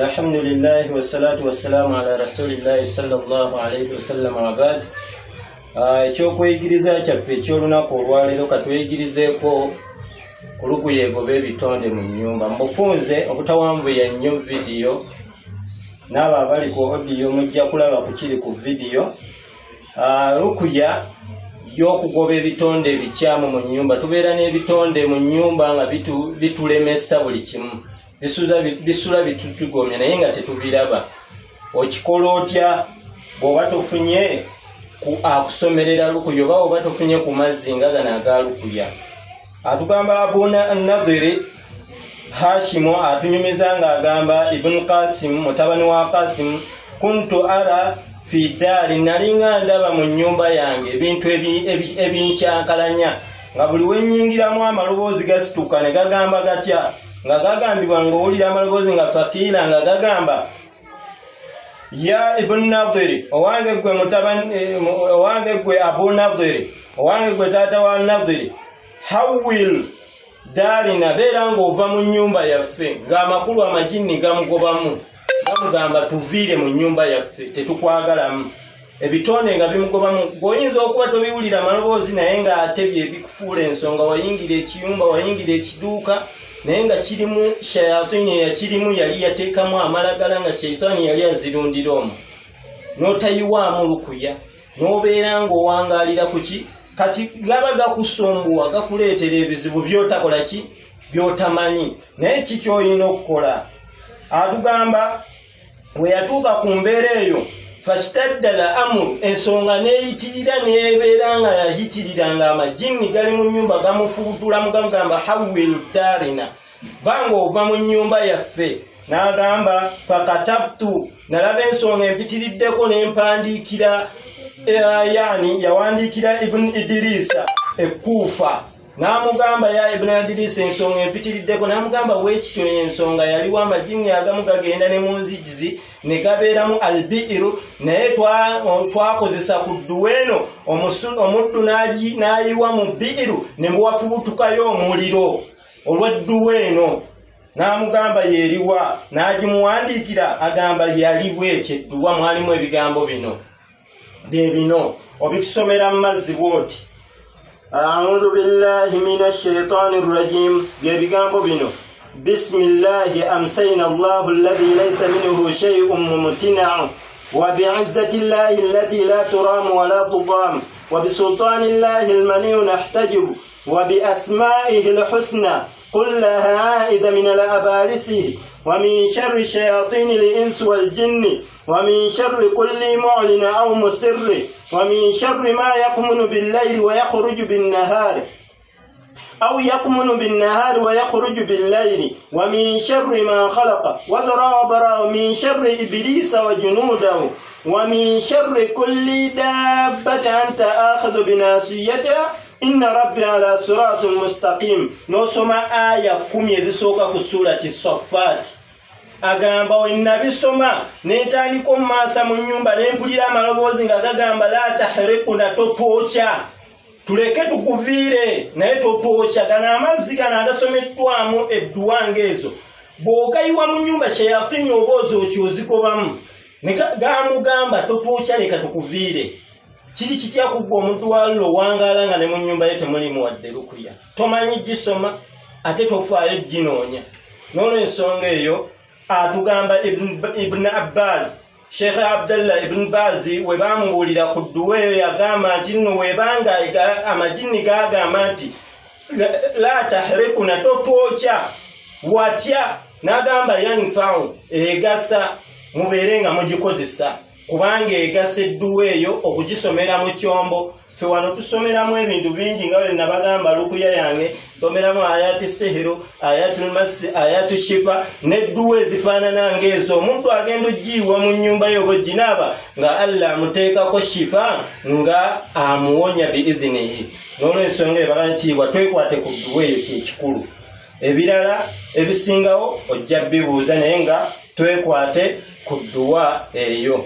Alhamdulillah wassalatu wassalamu ala rasulillahi sallallahu alayhi wasallam wa ba'd. Ekyokuyigiriza kyaffe ekyolunaku olwaleero katweyigirizeeko ku lukuyeego b'ebitonde mu nnyumba. Mbufunze obutawanvuya nnyo vidiyo, n'abo abali ku audio mujja kulaba ku kiri ku vidiyo. Lukuya y'okugoba ebitonde ebikyamu mu nnyumba. Tubeera n'ebitonde mu nnyumba nga bitulemesa buli kimu, bisula bitutugomya naye nga tetubiraba. Okikola otya bw'oba tofunye akusomerera lukuya oba oba tofunye ku mazzi nga gano aga lukuya? Atugamba Abu Nadhiri Hashimu atunyumiza ng'agamba Ibn Qasim mutabani wa Qasim, kuntu ara fi dari, nalinga ndaba mu nnyumba yange ebintu ebinkyankalanya nga buli wenyingiramu amaloboozi gasituka ne gagamba gatya, nga gagambibwa ng'owulira amaloboozi nga fakira nga gagamba, ya Ibn Nadhiri, owange gwe mutabani, owange gwe Abu Nadhiri, owange gwe taata wa Nadhiri, hawil darina, beera ng'ova mu nnyumba yaffe, ng'amakulu amajini gamugobamu gamugamba tuviire mu nnyumba yaffe, tetukwagalamu. Ebitonde nga bimugobamu, ng'oyinza okuba tobiwulira amaloboozi naye ng'ate bye bikufuula ensonga. Wayingira ekiyumba, wayingira ekiduuka naye nga kirimu shayatini, eyakirimu yali yateekamu amalagala nga shaitani yali azirundira omwo. N'otayiwaamu lukuya, n'obeera ng'owangaalira ku ki? Kati gaba gakusumbuwa, gakuleetera ebizibu by'otakola ki? By'otamanyi. Naye ki ky'olina okukola? Atugamba we yatuuka ku mbeera eyo, fasitaddala amuru, ensonga neeyitirira neebeera nga yayitirira nga amajini gali mu nnyumba gamufubutulamu gamugamba hawil darina, banga ova mu nnyumba yaffe. N'agamba fakatabtu, nalaba ensonga empitiriddeko n'empandiikira yani yawandiikira Ibn Idrisa Kufa. N'amugamba ya Ibn Idrisa ensonga empitiriddeko, n'amugamba weekityo ensonga yaliwo amajini agamu gagenda ne mu nzigizi ne gabeeramu albiiru, naye twakozesa ku dduweeno omuddu n'ayiwa mu biiru ne muwafubutukayo omuliro olw'edduweeno. N'amugamba yeeriwa, n'agimuwandiikira agamba yali bwekyo edduwa mwalimu ebigambo bino bye bino. Obikisomera mu mazzi bw'oti, a'udhu billahi minash shaitanir rajim, bye bigambo bino. Bismillahi amsayna Allahu alladhi laysa minhu shay'un mumtina'u, wa bi'izzati Allahi allati la turamu wa la tudam, wa bisultani Allahi almani'u nahtajibu, wa bi asma'ihi alhusna كلها عائد من الأبالسه، ومن شر الشياطين الإنس والجن، ومن شر كل معلن أو مسر، ومن شر ما يكمن بالليل ويخرج بالنهار أو يكمن بالنهار ويخرج بالليل، ومن شر ما خلق وذرى وبرى، ومن شر إبليس وجنوده، ومن شر كل دابة أنت آخذ بناصيتها إن ربي على صراط مستقيم. نوسما آية 10 ezisooka ku surati Saffat. Agamba wenabisoma netandika omumaasa mu nnyumba nempulira amaloboozi nga gagamba la tahriquna, totwokya, tuleke tukuviire naye totwokya. Gano amazzi gano agasomeddwamu edduwa ng'ezo bw'ogayiwa mu nnyumba shayatini oboozi okyozikobamu, gamugamba totwokya, leka tukuviire. Kiri kitya kuggwa omuntu waliwo owangaala nga ne mu nnyumba ye temulimu wadde lukuya, tomanyi gisoma ate tofaayo ginoonya. N'olw'ensonga eyo atugamba Ibn Abbas, Sheikh Abdullah Ibn Bazi we baamubuulira ku dduwa eyo yagamba nti nno webanga amajini gagamba nti la tahriquna, totwokya, watya? N'agamba yanfa'u, egasa, mubeere nga mugikozesa kubanga egasa edduwa eyo okugisomera mu kyombo. Ffe wano tusomeramu ebintu bingi nga bwe nabagamba lukuya yange, tusomeramu ayati sihiru, ayatul masi, ayatu shifa n'edduwa ezifaanana ng'ezo. Omuntu agenda ogiyiwa mu nnyumba yo bw'oginaaba nga Allah amuteekako shifa nga amuwonya biizinihi. N'olw'ensonga ebagatiibwa twekwate ku dduwa eyo kyekikulu. Ebirala ebisingawo ojja bibuuza naye nga twekwate ku dduwa eyo.